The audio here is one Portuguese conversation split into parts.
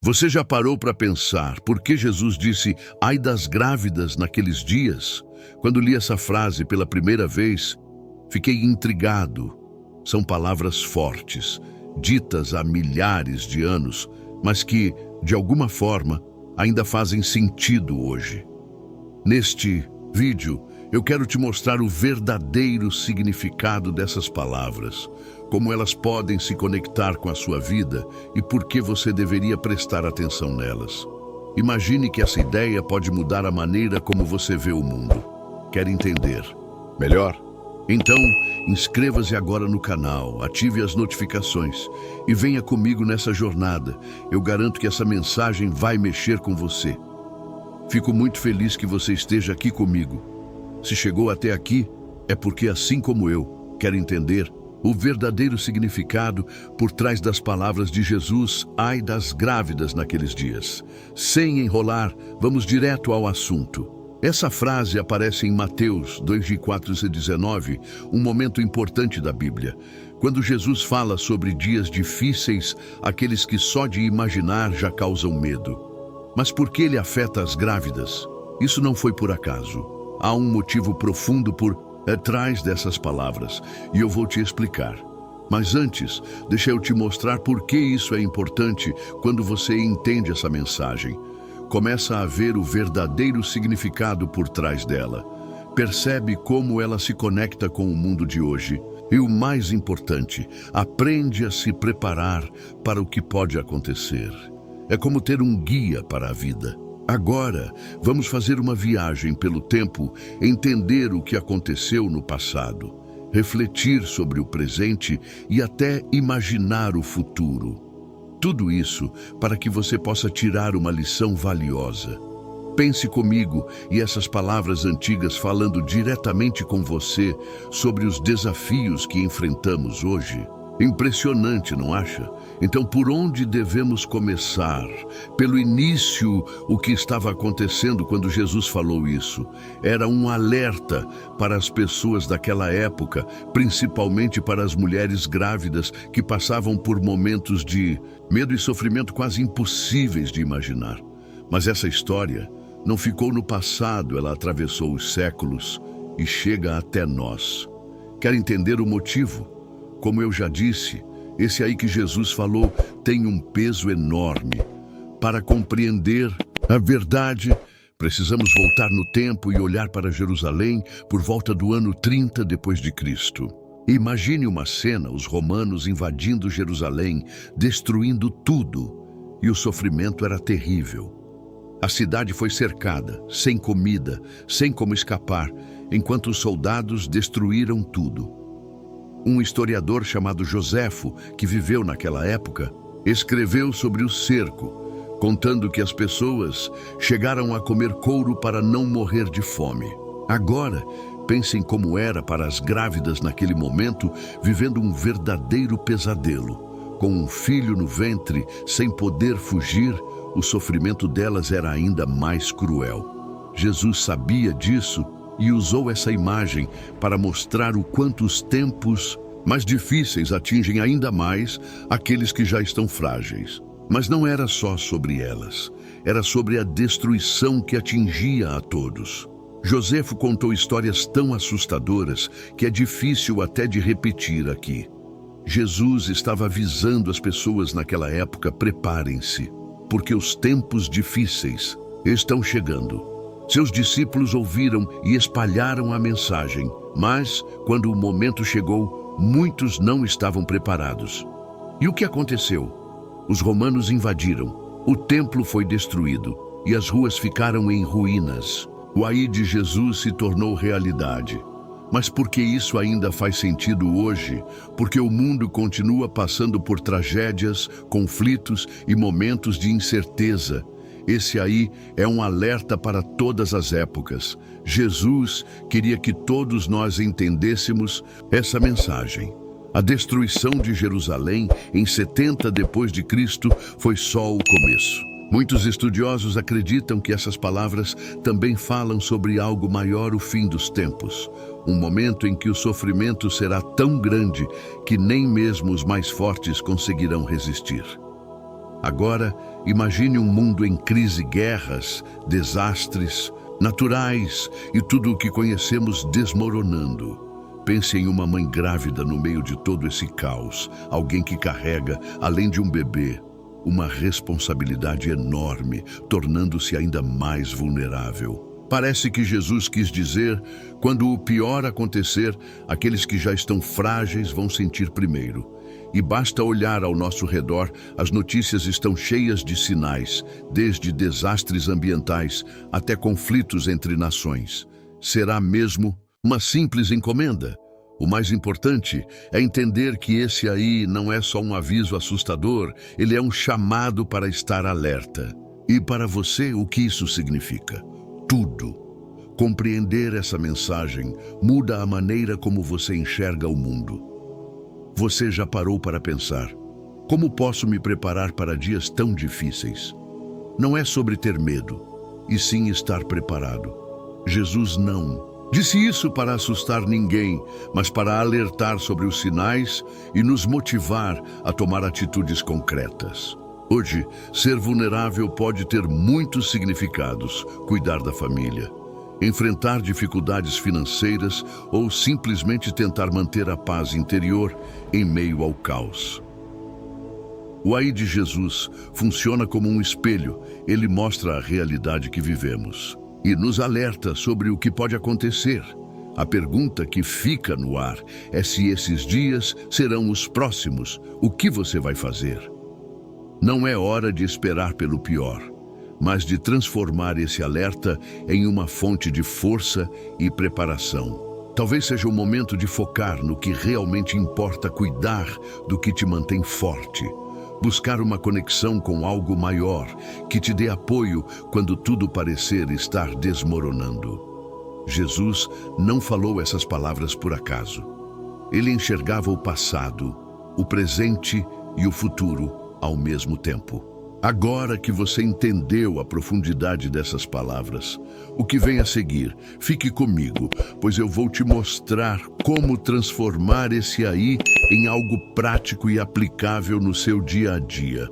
Você já parou para pensar por que Jesus disse "ai das grávidas naqueles dias"? Quando li essa frase pela primeira vez, fiquei intrigado. São palavras fortes, ditas há milhares de anos, mas que, de alguma forma, ainda fazem sentido hoje. Neste vídeo, eu quero te mostrar o verdadeiro significado dessas palavras, como elas podem se conectar com a sua vida e por que você deveria prestar atenção nelas. Imagine que essa ideia pode mudar a maneira como você vê o mundo. Quer entender melhor? Então, inscreva-se agora no canal, ative as notificações e venha comigo nessa jornada. Eu garanto que essa mensagem vai mexer com você. Fico muito feliz que você esteja aqui comigo. Se chegou até aqui, é porque, assim como eu, quer entender o verdadeiro significado por trás das palavras de Jesus, ai das grávidas naqueles dias. Sem enrolar, vamos direto ao assunto. Essa frase aparece em Mateus 2:4-19, um momento importante da Bíblia, quando Jesus fala sobre dias difíceis, aqueles que só de imaginar já causam medo. Mas por que ele afeta as grávidas? Isso não foi por acaso. Há um motivo profundo por trás dessas palavras, e eu vou te explicar. Mas antes, deixa eu te mostrar por que isso é importante quando você entende essa mensagem. Começa a ver o verdadeiro significado por trás dela. Percebe como ela se conecta com o mundo de hoje. E o mais importante, aprende a se preparar para o que pode acontecer. É como ter um guia para a vida. Agora, vamos fazer uma viagem pelo tempo, entender o que aconteceu no passado, refletir sobre o presente e até imaginar o futuro. Tudo isso para que você possa tirar uma lição valiosa. Pense comigo e essas palavras antigas falando diretamente com você sobre os desafios que enfrentamos hoje. Impressionante, não acha? Então, por onde devemos começar? Pelo início, o que estava acontecendo quando Jesus falou isso? Era um alerta para as pessoas daquela época, principalmente para as mulheres grávidas que passavam por momentos de medo e sofrimento quase impossíveis de imaginar. Mas essa história não ficou no passado, ela atravessou os séculos e chega até nós. Quer entender o motivo? Como eu já disse, esse aí que Jesus falou tem um peso enorme. Para compreender a verdade, precisamos voltar no tempo e olhar para Jerusalém por volta do ano 30 depois de Cristo. Imagine uma cena, os romanos invadindo Jerusalém, destruindo tudo, e o sofrimento era terrível. A cidade foi cercada, sem comida, sem como escapar, enquanto os soldados destruíram tudo. Um historiador chamado Joséfo, que viveu naquela época, escreveu sobre o cerco, contando que as pessoas chegaram a comer couro para não morrer de fome. Agora, pensem como era para as grávidas naquele momento, vivendo um verdadeiro pesadelo. Com um filho no ventre, sem poder fugir, o sofrimento delas era ainda mais cruel. Jesus sabia disso e usou essa imagem para mostrar o quanto os tempos mais difíceis atingem ainda mais aqueles que já estão frágeis. Mas não era só sobre elas, era sobre a destruição que atingia a todos. Joséfo contou histórias tão assustadoras que é difícil até de repetir aqui. Jesus estava avisando as pessoas naquela época: preparem-se, porque os tempos difíceis estão chegando. Seus discípulos ouviram e espalharam a mensagem, mas, quando o momento chegou, muitos não estavam preparados. E o que aconteceu? Os romanos invadiram, o templo foi destruído e as ruas ficaram em ruínas. O ai de Jesus se tornou realidade. Mas por que isso ainda faz sentido hoje? Porque o mundo continua passando por tragédias, conflitos e momentos de incerteza. Esse aí é um alerta para todas as épocas. Jesus queria que todos nós entendêssemos essa mensagem. A destruição de Jerusalém em 70 depois de Cristo foi só o começo. Muitos estudiosos acreditam que essas palavras também falam sobre algo maior, o fim dos tempos. Um momento em que o sofrimento será tão grande que nem mesmo os mais fortes conseguirão resistir. Agora, imagine um mundo em crise, guerras, desastres naturais e tudo o que conhecemos desmoronando. Pense em uma mãe grávida no meio de todo esse caos, alguém que carrega, além de um bebê, uma responsabilidade enorme, tornando-se ainda mais vulnerável. Parece que Jesus quis dizer, quando o pior acontecer, aqueles que já estão frágeis vão sentir primeiro. E basta olhar ao nosso redor, as notícias estão cheias de sinais, desde desastres ambientais até conflitos entre nações. Será mesmo uma simples encomenda? O mais importante é entender que esse aí não é só um aviso assustador, ele é um chamado para estar alerta. E para você, o que isso significa? Tudo. Compreender essa mensagem muda a maneira como você enxerga o mundo. Você já parou para pensar: como posso me preparar para dias tão difíceis? Não é sobre ter medo, e sim estar preparado. Jesus não disse isso para assustar ninguém, mas para alertar sobre os sinais e nos motivar a tomar atitudes concretas. Hoje, ser vulnerável pode ter muitos significados: cuidar da família, enfrentar dificuldades financeiras ou simplesmente tentar manter a paz interior em meio ao caos. O aí de Jesus funciona como um espelho. Ele mostra a realidade que vivemos e nos alerta sobre o que pode acontecer. A pergunta que fica no ar é se esses dias serão os próximos. O que você vai fazer? Não é hora de esperar pelo pior, mas de transformar esse alerta em uma fonte de força e preparação. Talvez seja o momento de focar no que realmente importa, cuidar do que te mantém forte, buscar uma conexão com algo maior que te dê apoio quando tudo parecer estar desmoronando. Jesus não falou essas palavras por acaso. Ele enxergava o passado, o presente e o futuro ao mesmo tempo. Agora que você entendeu a profundidade dessas palavras, o que vem a seguir, fique comigo, pois eu vou te mostrar como transformar esse aí em algo prático e aplicável no seu dia a dia.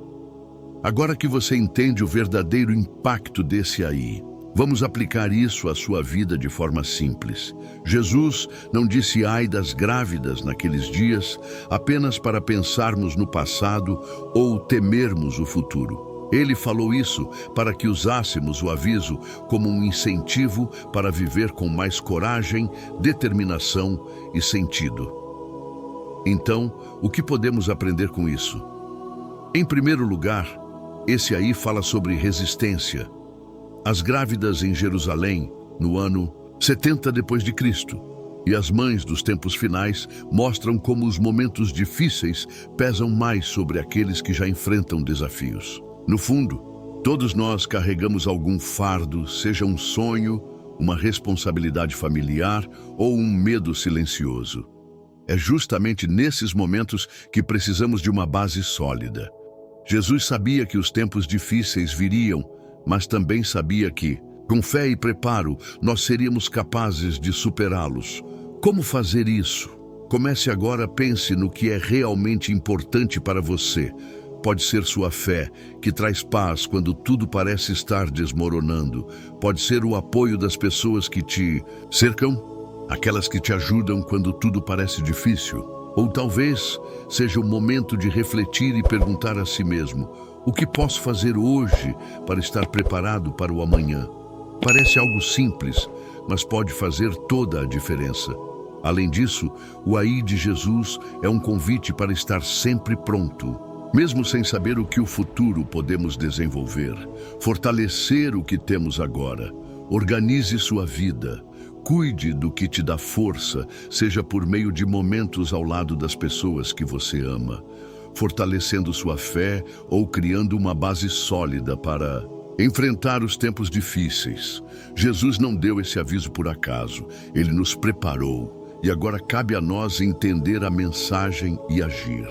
Agora que você entende o verdadeiro impacto desse aí, vamos aplicar isso à sua vida de forma simples. Jesus não disse ai das grávidas naqueles dias apenas para pensarmos no passado ou temermos o futuro. Ele falou isso para que usássemos o aviso como um incentivo para viver com mais coragem, determinação e sentido. Então, o que podemos aprender com isso? Em primeiro lugar, esse aí fala sobre resistência. As grávidas em Jerusalém, no ano 70 depois de Cristo, e as mães dos tempos finais mostram como os momentos difíceis pesam mais sobre aqueles que já enfrentam desafios. No fundo, todos nós carregamos algum fardo, seja um sonho, uma responsabilidade familiar ou um medo silencioso. É justamente nesses momentos que precisamos de uma base sólida. Jesus sabia que os tempos difíceis viriam, mas também sabia que, com fé e preparo, nós seríamos capazes de superá-los. Como fazer isso? Comece agora, pense no que é realmente importante para você. Pode ser sua fé, que traz paz quando tudo parece estar desmoronando. Pode ser o apoio das pessoas que te cercam, aquelas que te ajudam quando tudo parece difícil. Ou talvez seja o momento de refletir e perguntar a si mesmo: o que posso fazer hoje para estar preparado para o amanhã? Parece algo simples, mas pode fazer toda a diferença. Além disso, o aí de Jesus é um convite para estar sempre pronto. Mesmo sem saber o que o futuro podemos desenvolver, fortalecer o que temos agora. Organize sua vida. Cuide do que te dá força, seja por meio de momentos ao lado das pessoas que você ama, fortalecendo sua fé ou criando uma base sólida para enfrentar os tempos difíceis. Jesus não deu esse aviso por acaso, ele nos preparou e agora cabe a nós entender a mensagem e agir.